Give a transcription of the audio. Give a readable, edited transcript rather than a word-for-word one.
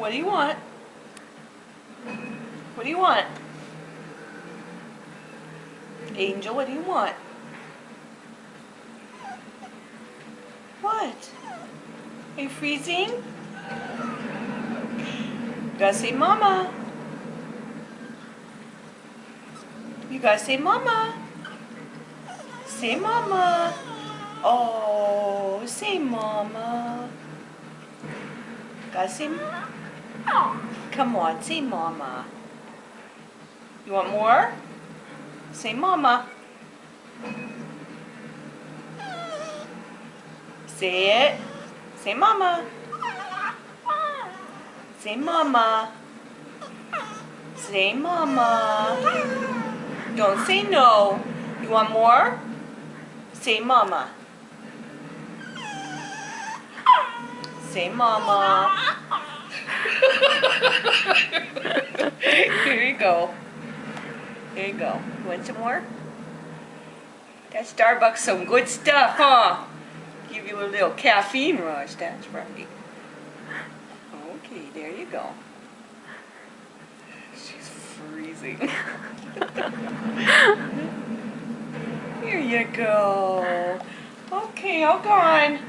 What do you want? What do you want? Angel, what do you want? What? Are you freezing? You gotta say mama. You gotta say mama. Say mama. Oh, say mama. Gotta say mama. Come on, say mama. You want more? Say mama. Say it. Say mama. Say mama. Say mama. Don't say no. You want more? Say mama. Say mama. Here you go. Here you go. You want some more? That Starbucks some good stuff, huh? Give you a little caffeine rush, that's right. Okay, there you go. She's freezing. Here you go. Okay, all gone.